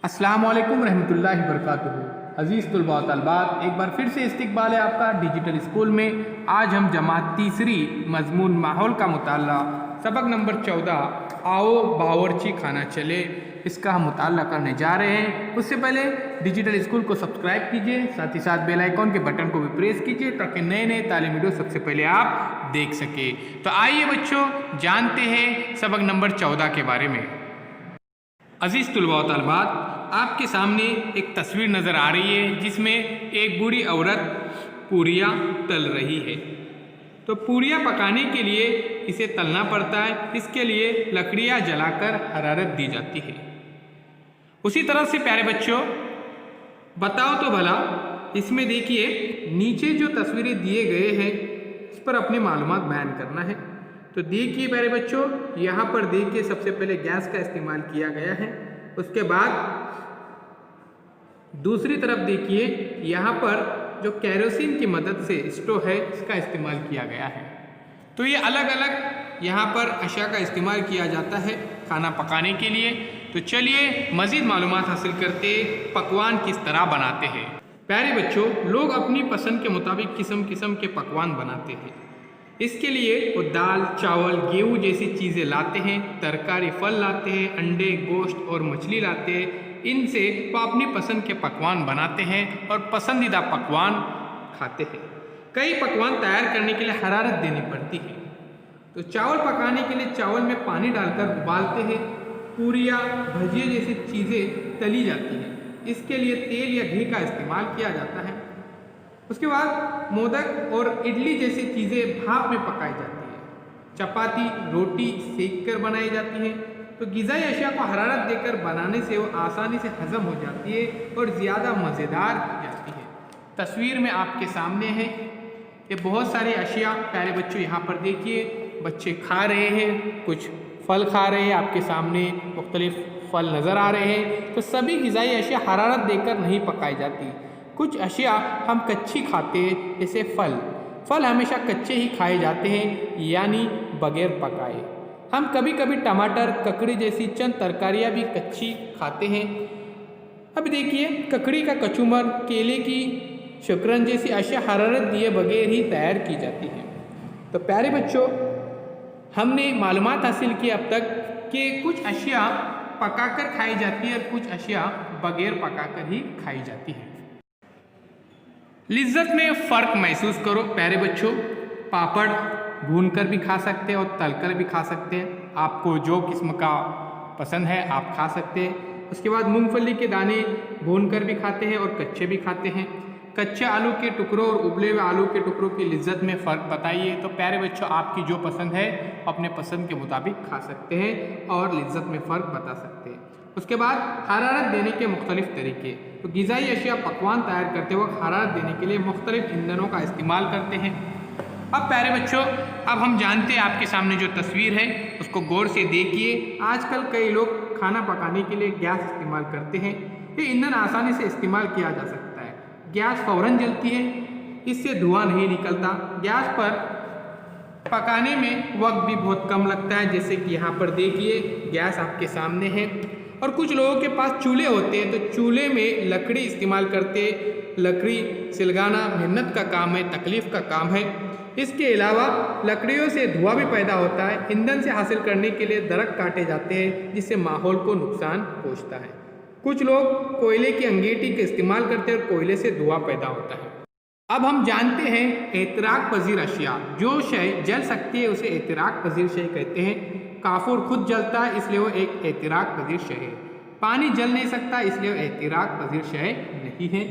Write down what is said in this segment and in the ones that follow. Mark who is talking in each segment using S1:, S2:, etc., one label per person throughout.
S1: अस्सलाम वालेकुम रहमतुल्लाहि बरकातुहू। अज़ीज़ तलबा व तलबात, एक बार फिर से इस्तकबाल है आपका डिजिटल स्कूल में। आज हम जमात तीसरी मजमून माहौल का मुताला सबक नंबर 14 आओ बावर्ची खाना चले, इसका हम मुताला करने जा रहे हैं। उससे पहले डिजिटल स्कूल को सब्सक्राइब कीजिए, साथ ही साथ बेल आइकॉन के बटन को भी प्रेस कीजिए ताकि नए नए तालीमी वीडियो सबसे पहले आप देख सके। तो आइए बच्चों, जानते हैं सबक नंबर 14 के बारे में। अज़ीज़ तलबा व तलबात, आपके सामने एक तस्वीर नज़र आ रही है जिसमें एक बूढ़ी औरत पूरियाँ तल रही है। तो पूरियाँ पकाने के लिए इसे तलना पड़ता है, इसके लिए लकड़ियाँ जलाकर हरारत दी जाती है। उसी तरह से प्यारे बच्चों, बताओ तो भला, इसमें देखिए नीचे जो तस्वीरें दिए गए हैं इस पर अपनी मालूमात बयान करना है। तो देखिए प्यारे बच्चों, यहाँ पर देखिए सबसे पहले गैस का इस्तेमाल किया गया है। उसके बाद दूसरी तरफ देखिए यहाँ पर जो केरोसिन की मदद से स्टोव है इसका इस्तेमाल किया गया है। तो ये अलग अलग यहाँ पर अशिया का इस्तेमाल किया जाता है खाना पकाने के लिए। तो चलिए मज़ीद मालूमात हासिल करते पकवान किस तरह बनाते हैं। प्यारे बच्चों, लोग अपनी पसंद के मुताबिक किस्म किस्म के पकवान बनाते हैं। इसके लिए वो दाल, चावल, गेहूँ जैसी चीज़ें लाते हैं, तरकारी, फल लाते हैं, अंडे, गोश्त और मछली लाते हैं। इनसे वो अपनी पसंद के पकवान बनाते हैं और पसंदीदा पकवान खाते हैं। कई पकवान तैयार करने के लिए हरारत देनी पड़ती है। तो चावल पकाने के लिए चावल में पानी डालकर उबालते हैं। पूरियाँ, भजिए जैसी चीज़ें तली जाती हैं, इसके लिए तेल या घी का इस्तेमाल किया जाता है। उसके बाद मोदक और इडली जैसी चीज़ें भाप में पकाई जाती हैं। चपाती, रोटी सेक कर बनाई जाती हैं। तो ग़िज़ाई अशिया को हरारत देकर बनाने से वो आसानी से हज़म हो जाती है और ज़्यादा मज़ेदार हो जाती है। तस्वीर में आपके सामने है ये बहुत सारे अशिया। प्यारे बच्चों, यहाँ पर देखिए बच्चे खा रहे हैं, कुछ फल खा रहे हैं। आपके सामने मुख्तलिफ फल नज़र आ रहे हैं। तो सभी ग़िज़ाई अशिया हरारत देकर नहीं पकाई जाती। कुछ अशिया हम कच्ची खाते हैं, जैसे फल हमेशा कच्चे ही खाए जाते हैं, यानी बगैर पकाए। हम कभी कभी टमाटर, ककड़ी जैसी चंद तरकारियाँ भी कच्ची खाते हैं। अब देखिए ककड़ी का कचूमर, केले की शकरन जैसी अशिया हरारत दिए बगैर ही तैयार की जाती है। तो प्यारे बच्चों, हमने मालूमात हासिल की अब तक कि कुछ अशिया पकाकर खाई जाती है और कुछ अशिया बगैर पकाकर ही खाई जाती है। लिज्जत में फ़र्क महसूस करो प्यारे बच्चों। पापड़ भूनकर भी खा सकते हैं और तलकर भी खा सकते हैं। आपको जो किस्म का पसंद है आप खा सकते हैं। उसके बाद मूंगफली के दाने भूनकर भी खाते हैं और कच्चे भी खाते हैं। कच्चे आलू के टुकड़ों और उबले हुए आलू के टुकड़ों की लिज्जत में फ़र्क बताइए। तो प्यारे बच्चों, आपकी जो पसंद है अपने पसंद के मुताबिक खा सकते हैं और लिज्जत में फ़र्क बता सकते हैं। उसके बाद हरारत देने के मुख्तलिफ तरीके। तो ग़िज़ाई अशिया पकवान तैयार करते वक्त हरारत देने के लिए मुख्तलिफ ईंधनों का इस्तेमाल करते हैं। अब प्यारे बच्चों, अब हम जानते हैं, आपके सामने जो तस्वीर है उसको गौर से देखिए। आजकल कई लोग खाना पकाने के लिए गैस इस्तेमाल करते हैं। ये ईंधन आसानी से इस्तेमाल किया जा सकता है। गैस फ़ौरन जलती है, इससे धुआं नहीं निकलता। गैस पर पकाने में वक्त भी बहुत कम लगता है, जैसे कि यहाँ पर देखिए गैस आपके सामने है। और कुछ लोगों के पास चूल्हे होते हैं, तो चूल्हे में लकड़ी इस्तेमाल करते। लकड़ी सिलगाना मेहनत का काम है, तकलीफ़ का काम है। इसके अलावा लकड़ियों से धुआं भी पैदा होता है। ईंधन से हासिल करने के लिए दरख्त काटे जाते हैं, जिससे माहौल को नुकसान पहुंचता है। कुछ लोग कोयले की अंगीठी का इस्तेमाल करते हैं और कोयले से धुआं पैदा होता है। अब हम जानते हैं एतराक पजीर अशिया। जो शय जल सकती है उसे एतराक पजीर शय कहते हैं। काफूर खुद जलता है, इसलिए वो एक एतराक पजीर शय है। पानी जल नहीं सकता, इसलिए वो एतराक पजीर शय नहीं है।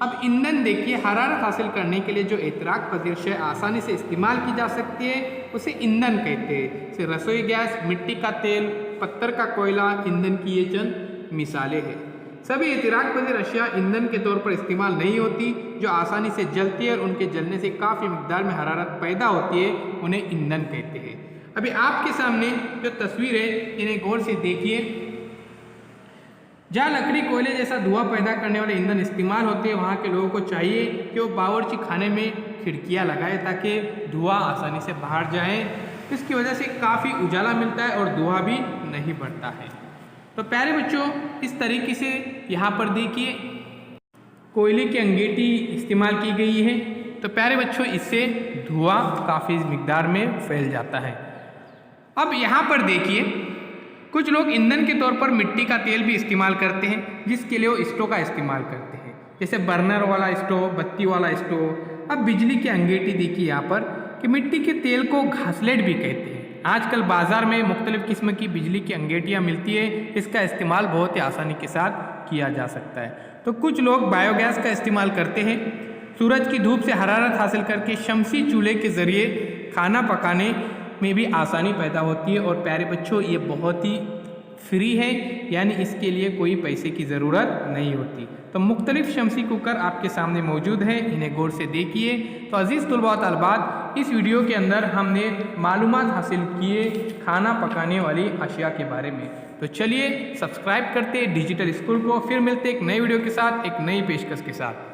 S1: अब ईंधन देखिए, हरारत हासिल करने के लिए जो एतराक पजीर शय आसानी से इस्तेमाल की जा सकती है उसे ईंधन कहते हैं। जैसे रसोई गैस, मिट्टी का तेल, पत्थर का कोयला ईंधन की ये चंद मिसालें हैं। सभी एतराक पजीर अशिया ईंधन के तौर पर इस्तेमाल नहीं होती। जो आसानी से जलती है और उनके जलने से काफ़ी मिकदार में हरारत पैदा होती है, उन्हें ईंधन कहते हैं। अभी आपके सामने जो तस्वीर है इन्हें गौर से देखिए। जहाँ लकड़ी, कोयले जैसा धुआं पैदा करने वाले ईंधन इस्तेमाल होते हैं, वहाँ के लोगों को चाहिए कि वो बावर्ची खाने में खिड़कियाँ लगाए ताकि धुआं आसानी से बाहर जाए। इसकी वजह से काफ़ी उजाला मिलता है और धुआं भी नहीं बढ़ता है। तो प्यारे बच्चों, इस तरीके से यहाँ पर देखिए कोयले की अंगीठी इस्तेमाल की गई है। तो प्यारे बच्चों, इससे धुआं काफ़ी मिकदार में फैल जाता है। अब यहाँ पर देखिए कुछ लोग ईंधन के तौर पर मिट्टी का तेल भी इस्तेमाल करते हैं, जिसके लिए वो स्टोव का इस्तेमाल करते हैं, जैसे बर्नर वाला स्टोव, बत्ती वाला स्टोव। अब बिजली की अंगीठी देखिए यहाँ पर कि मिट्टी के तेल को घासलेट भी कहते हैं। आजकल बाज़ार में मुख्तलिफ़ किस्म की बिजली की अंगीठियाँ मिलती है, इसका इस्तेमाल बहुत ही आसानी के साथ किया जा सकता है। तो कुछ लोग बायोगैस का इस्तेमाल करते हैं, सूरज की धूप से हरारत हासिल करके शमसी चूल्हे के ज़रिए खाना पकाने में भी आसानी पैदा होती है। और प्यारे बच्चों, ये बहुत ही फ्री है, यानी इसके लिए कोई पैसे की ज़रूरत नहीं होती। तो मुख्तलिफ शमसी कुकर आपके सामने मौजूद है, इन्हें गौर से देखिए। तो अज़ीज़ तुलबा तलबात, इस वीडियो के अंदर हमने मालूमात हासिल किए खाना पकाने वाली अशिया के बारे में। तो चलिए सब्सक्राइब करते डिजिटल स्कूल को, फिर मिलते एक नए वीडियो के साथ, एक नई पेशकश के साथ।